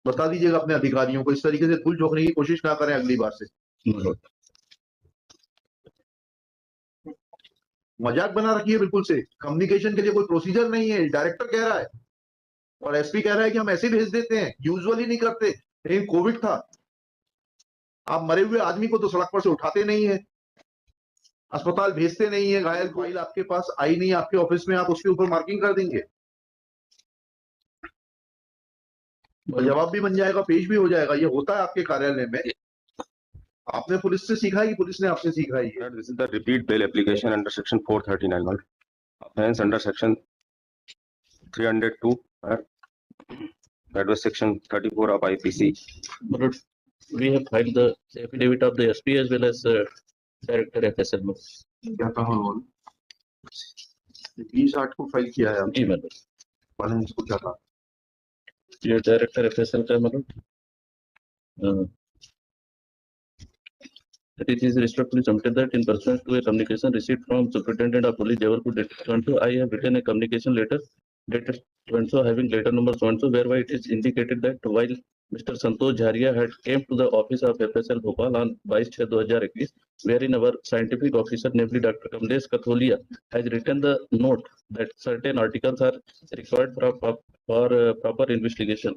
बता दीजिएगा अपने अधिकारियों को, इस तरीके से भूल झोंकने की कोशिश ना करें अगली बार से। मजाक बना रखी है बिल्कुल से, कम्युनिकेशन के लिए कोई प्रोसीजर नहीं है। डायरेक्टर कह रहा है और एसपी कह रहा है कि हम ऐसे ही भेज देते हैं, यूजुअली नहीं करते, लेकिन कोविड था। आप मरे हुए आदमी को तो सड़क पर से उठाते नहीं है, अस्पताल भेजते नहीं है, घायल फाइल आपके पास आई नहीं आपके ऑफिस में, आप उसके ऊपर मार्किंग कर देंगे और जवाब भी बन जाएगा, पेश भी हो जाएगा। ये होता है आपके कार्यालय में। आपने पुलिस से सीखा है कि पुलिस ने आपसे सीखा है? This is the repeat bail application under section 439 offense under section 302 that was section 34 of IPC. But we have filed the affidavit of the SP as well as Director FSL. क्या कहा उन्होंने? 20/8 को file किया है जी madam, आपने, इसको क्या कहा? ये Director FSL का madam it is respectfully submitted that in pursuance to a communication received from Superintendent of Police Jabalpur District 22, I have written a communication letter dated 22 having letter number 22 whereby it is indicated that while Mr. Santosh Jharia had came to the office of FSL Bhopal on 22/6/2021, wherein our scientific officer, namely Dr. Kamlesh Katholia, has written the note that certain articles are required for proper investigation.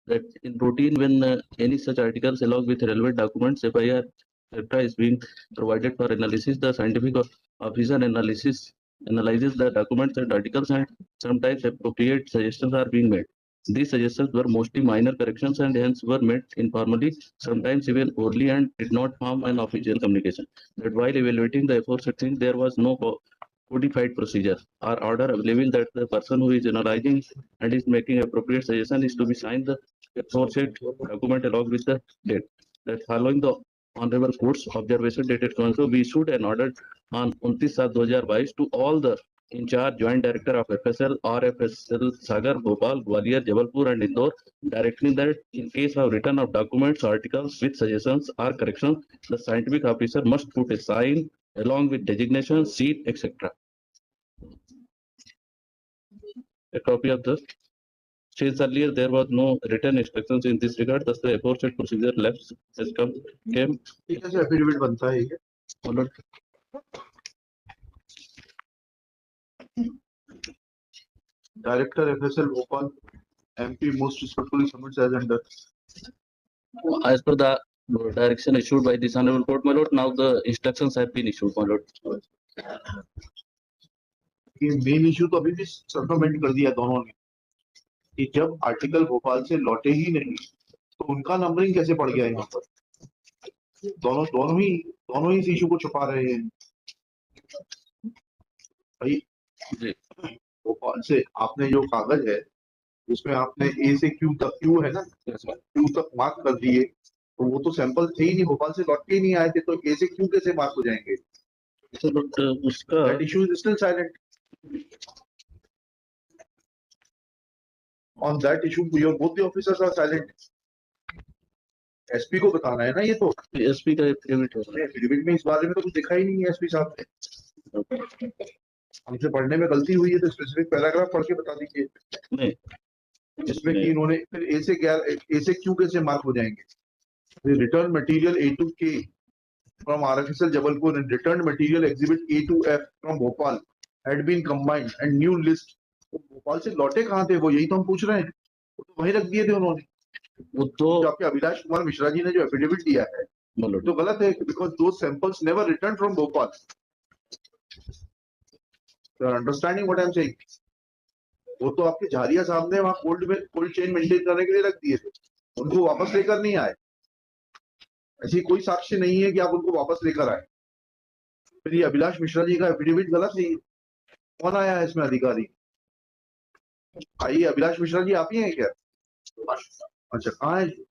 That in routine, when any such articles along with relevant documents, FIR, etc. is being provided for analysis, the scientific officer analyzes the documents and articles, and sometimes appropriate suggestions are being made. These suggestions were mostly minor corrections and hence were made informally, sometimes even orally, and did not form an official communication. That while evaluating the aforesaid thing, there was no codified procedure or order available that the person who is analyzing and is making appropriate suggestion is to be signed the aforesaid document along with the date. That following the Honorable Court's observation dated so we issued an order on 29/7/2022 to all the in charge joint director of FSL or FSL Sagar, Bhopal, Gwalior, Jabalpur and Indore, directing that in case of return of documents, articles with suggestions or corrections, the scientific officer must put a sign along with designation, seat, etc. A copy of the since earlier there was no written instructions in this regard, thus the aforesaid procedure lapse has came. कैसे affidavit बनता है ये? Director FSL Bhopal, MP most respectfully submits as under. As per the direction issued by this honorable court, my lord, now the instructions have been issued, my lord. ये main issue तो अभी भी circumvent कर दिया दोनों ने कि जब आर्टिकल भोपाल से लौटे ही नहीं तो उनका नंबरिंग कैसे पड़ गया यहाँ पर? दोनों ही इस इशू को छुपा रहे हैं भाई। भोपाल से आपने जो कागज है उसमें आपने ए से क्यू तक, क्यू है ना, क्यू तक मार्क कर दिए, तो वो तो सैंपल थे ही नहीं, भोपाल से लौट के ही नहीं आए थे, तो ए से क्यू कैसे मार्क हो जाएंगे? उसका That issue is still silent. On that issue, both the officers are silent. SP को बताना है ना, ये तो एसपी का एफिडेविट में इस बारे में तो कुछ दिखा ही नहीं है एसपी साहब ने। हमसे पढ़ने में गलती हुई है तो स्पेसिफिक पैराग्राफ पढ़ के बता दीजिए नहीं, इसमें कि इन्होंने फिर ए से क्यू कैसे मार्क हो जाएंगे? Return material A2K from RFSL Jabalpur and returned material exhibit A2F from Bhopal had been combined and new list. तो भोपाल से लौटे कहाँ थे वो, यही तो हम पूछ रहे हैं। वो तो वहीं रख दिए थे उन्होंने। वो तो आपके अभिलाष कुमार मिश्रा जी ने जो एफिडेविट दिया है तो गलत है, because those samples never returned from Bhopal. You are understanding what I am saying? वो तो आपके झारिया साहब ने वहाँ कोल्ड चेन मेंटेन करने के लिए रख दिए थे, उनको वापस लेकर नहीं आए। ऐसी कोई साक्ष्य नहीं है कि आप उनको वापस लेकर आए। फिर ये अभिलाष मिश्रा जी का एफिडेविट गलत है। कौन आया है इसमें अधिकारी? आइए, अभिलाष मिश्रा जी आप ही हैं क्या? अच्छा, कहाँ है जी?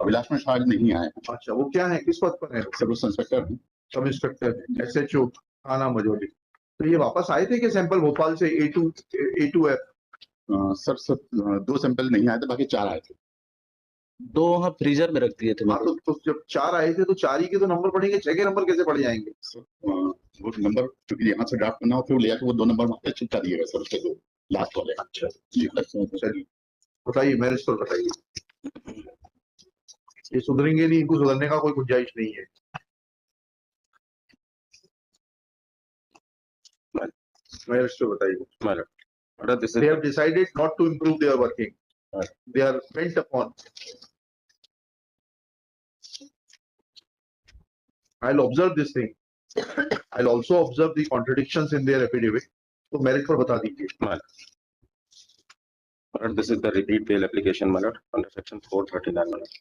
अभिलाष मिश्रा नहीं आए। अच्छा, वो क्या है, किस पद पर है? Sub inspector, sub inspector SHO थाना मझौली। तो ये वापस आए थे कि सैंपल भोपाल से A2F? सर 2 सैंपल नहीं आए थे, बाकी 4 आए थे। 2 वहाँ फ्रीजर में रख दिए थे। तो जब 4 आए थे तो 4 ही के तो नंबर पड़ेंगे, 6 के नंबर कैसे पड़ जाएंगे? वो नंबर क्योंकि यहाँ से ड्राफ्ट करना हो फिर ले आके वो 2 नंबर वहाँ पे चिपका दिएगा सर उसके 2। लास्ट वाले। अच्छा जी, चलिए बताइए, मैरिज पर बताइए। ये सुधरेंगे नहीं, इनको सुधरने का कोई गुंजाइश नहीं है। मैरिज पर बताइए। My lord. Order this is They have decided not to improve their working. They are bent upon. I'll observe this thing. I'll also observe the contradictions in their affidavit. तो मेरिट पर बता दीजिए। my lord. Order this is the repeat bail application, my lord, under section 439, my lord.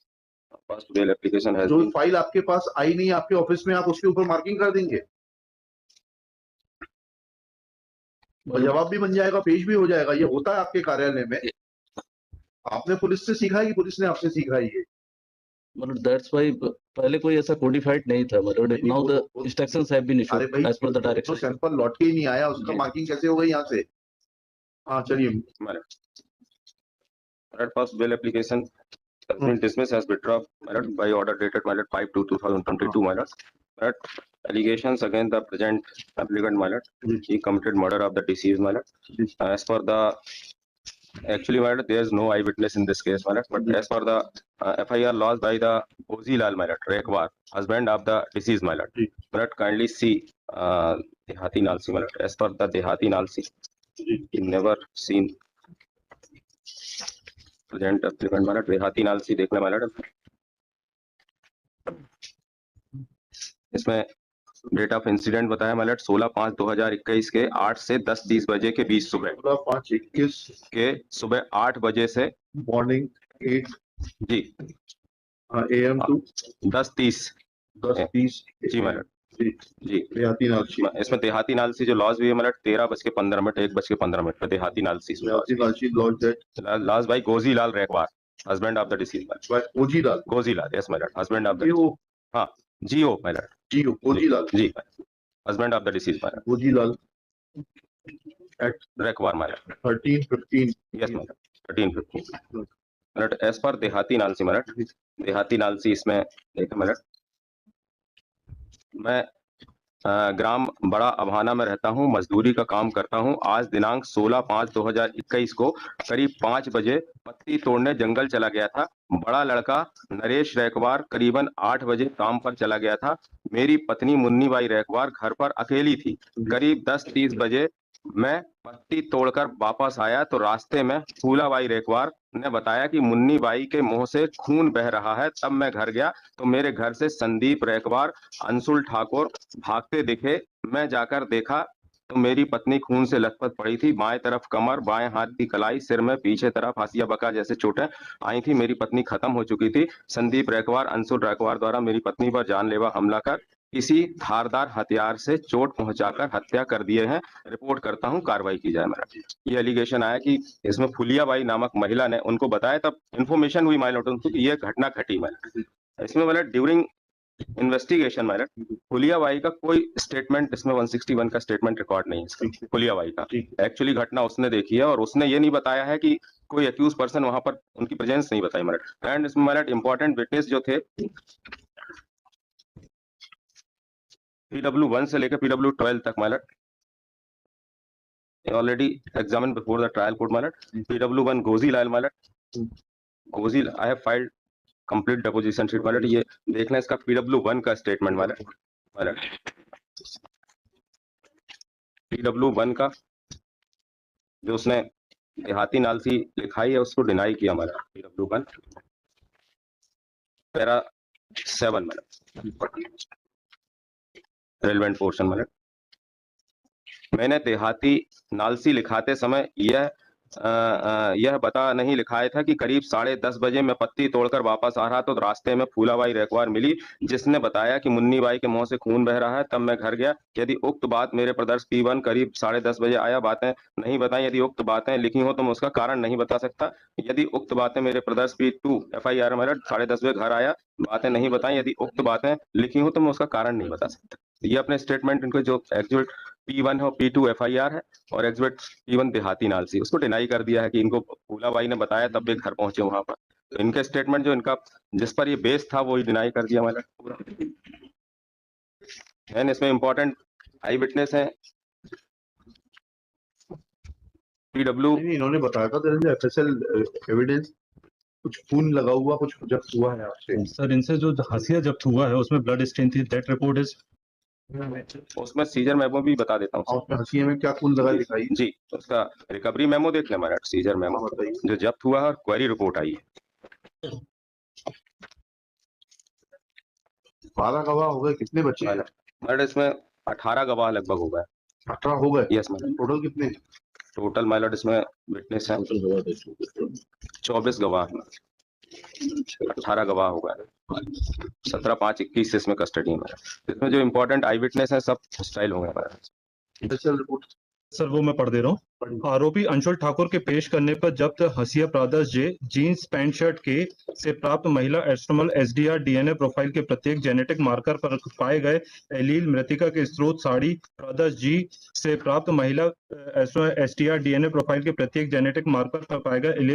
First bail application has जो been file आपके पास आई नहीं आपके office में, आप उसके ऊपर मार्किंग कर देंगे और जवाब भी बन जाएगा, पेश भी हो जाएगा। ये होता है आपके कार्यालय में। आपने पुलिस से सीखा है कि पुलिस ने आपसे सीखा है ये? मतलब दैट्स व्हाई पहले कोई ऐसा कोडिफाइड नहीं था, मतलब now the instructions have been अरे इशूड भाई, एज पर द तो डायरेक्शन। सैंपल लौट के ही नहीं आया, उसका जी। मार्किंग कैसे हो गई यहाँ से? हाँ चलिए। my lord. Order first bail application has been dismissed as withdrawn, my lord, by order dated, my lord, 5/2/2022, my lord. My lord, allegations against the present applicant, my lord, he committed murder of the deceased, my lord. As for the actually, my lord, there is no eyewitness in this case, my lord, but as for the FIR lodged by the Ozilal, my lord, Rekwar, husband of the deceased, my lord. My lord, kindly see Dehati Nalsi, my lord. As per the Dehati Nalsi, he never seen present applicant, my lord. Dehati Nalsi देख ले, my lord. इसमें date of incident बताया, my lord, 16/5/2021 के 8 से 10:30 बजे के बीच सुबह 5/21 के सुबह 8 बजे से मॉर्निंग 8 जी AM टू 10:30 10:30 जी my lord. जी देहाती नालची। इसमें देहाती नालसी जो लॉस हुई है, मतलब 13:15 1:15 पे देहाती नालसी देहाती नालची lodge that loss by Goji Lal Rekwar, husband of the deceased, by Oji Lal. Goji Lal, yes my lord, husband of the जीओ हाँ जीओ माय लॉर्ड, जीओ Oji Lal ji husband of the deceased my lord, Oji Lal at Rekwar my lord, 13:15 yes my lord, 13:15 minute as per देहाती नालसी my Lord. देहाती नालसी इसमें देखिए my Lord, मैं ग्राम बड़ा अभाना में रहता हूं, मजदूरी का काम करता हूं। आज दिनांक 16/5/2021 को करीब 5 बजे पत्ती तोड़ने जंगल चला गया था। बड़ा लड़का नरेश रैकवार करीबन 8 बजे काम पर चला गया था। मेरी पत्नी मुन्नी बाई रैकवार घर पर अकेली थी। करीब 10:30 बजे मैं पत्ती तोड़कर वापस आया तो रास्ते में फूलाबाई रैकवार ने बताया कि मुन्नी बाई के मुंह से खून बह रहा है। तब मैं घर गया तो मेरे घर से संदीप रैकवार, अंशुल ठाकुर भागते दिखे। मैं जाकर देखा तो मेरी पत्नी खून से लथपथ पड़ी थी। बाएं तरफ कमर, बाएं हाथ की कलाई, सिर में पीछे तरफ हंसिया बका जैसे चोटें आई थी। मेरी पत्नी खत्म हो चुकी थी। संदीप रैकवार, अंशुल रैकवार द्वारा मेरी पत्नी पर जानलेवा हमला कर किसी धारदार हथियार से चोट पहुंचाकर हत्या कर दिए हैं। रिपोर्ट करता हूं, कार्रवाई की जाए। मेरा ये एलिगेशन आया कि इसमें फुलियाबाई नामक महिला ने उनको बताया, तब इन्फॉर्मेशन हुई माइलॉट उनको कि यह घटना घटी। मैं इसमें मतलब ड्यूरिंग इन्वेस्टिगेशन में फुलियाबाई का कोई स्टेटमेंट इसमें 161 का स्टेटमेंट रिकॉर्ड नहीं है इसका। फुलियाबाई का एक्चुअली घटना उसने देखी है और उसने ये नहीं बताया है कि कोई एक्यूज पर्सन वहां पर उनकी प्रेजेंस नहीं बताई। मेरठ एंड इसमें मेरठ इंपॉर्टेंट विटनेस जो थे PW1 से लेकर PW12 तक Meerut already examine before the trial court. Meerut PW1 goji Lal Meerut goji, I have filed complete deposition sheet. Meerut ये देखना इसका PW1 का स्टेटमेंट मेरठ PW1 का जो उसने देहाती नालसी लिखाई है उसको डिनाई किया। हमारा PW1 para 7 Meerut relevant portion में मैंने देहाती नालसी लिखाते समय यह बता नहीं लिखाया था कि करीब 10:30 बजे मैं पत्ती तोड़कर वापस आ रहा तो रास्ते में फूलाबाई रैकवार मिली, जिसने बताया कि मुन्नी बाई के मुंह से खून बह रहा है। तब मैं घर गया। यदि उक्त बात मेरे प्रदर्श P1 करीब 10:30 बजे आया, बातें नहीं बताई। यदि उक्त बातें लिखी हो तो मैं उसका कारण नहीं बता सकता। यदि उक्त बातें मेरे प्रदर्श P2 FIR में 10:30 बजे घर आया, बातें नहीं बताई। यदि उक्त बातें लिखी हो तो मैं उसका कारण नहीं बता सकता। ये अपने स्टेटमेंट इनको जो एक्चुअल P1 है P2 FIR है और एग्जिबिट P1 देहाती नालसी उसको डिनाई कर दिया है कि इनको फूलाबाई ने बताया तब वे घर पहुंचे वहां पर। तो इनके स्टेटमेंट जो इनका जिस पर ये बेस था वो ही डिनाई कर दिया हमारा पूरा। एंड इसमें इंपॉर्टेंट आई विटनेस है PW नहीं, इन्होंने बताया था FSL एविडेंस, कुछ खून लगा हुआ, कुछ जब्त हुआ है आपसे। सर इनसे जो हसिया जब्त हुआ है उसमें ब्लड स्टेन थी, दैट रिपोर्ट इज उसमें सीजर मेमो भी बता देता और हूँ उसमें हंसिया में क्या खून लगा दिखाई? जी। उसका रिकवरी मेमो देख लें हमारा, सीजर मेमो हाँ, बताइए। जो जब्त हुआ है और क्वेरी रिपोर्ट आई है। 12 गवाह हो गए, कितने बच्चे हैं? मैडम इसमें 18 गवाह लगभग हो गए। 18 हो गए। Yes madam. टोटल कितने? टोटल माइलॉट इसमें विटनेस है Total गवाह देखो। 24 गवाह हैं। 18 गवाह हो गए। 17/5/21 से इसमें कस्टडी है मेरा। इसमें जो इम्पोर्टेंट आई विटनेस है सब हॉस्टाइल हो गए हमारे। FSL रिपोर्ट सर वो मैं पढ़ दे रहा हूँ। आरोपी अंशुल ठाकुर के पेश करने पर जब्त हसिया ब्रदर्स जे जीन्स पैंट शर्ट के से प्राप्त महिला एस्ट्रोमल SDR DNA प्रोफाइल के प्रत्येक जेनेटिक मार्कर पर पाए गए एलील मृतिका के स्रोत साड़ी ब्रदर्स जी से प्राप्त महिला SDR DNA प्रोफाइल के प्रत्येक जेनेटिक मार्कर पर पाए गए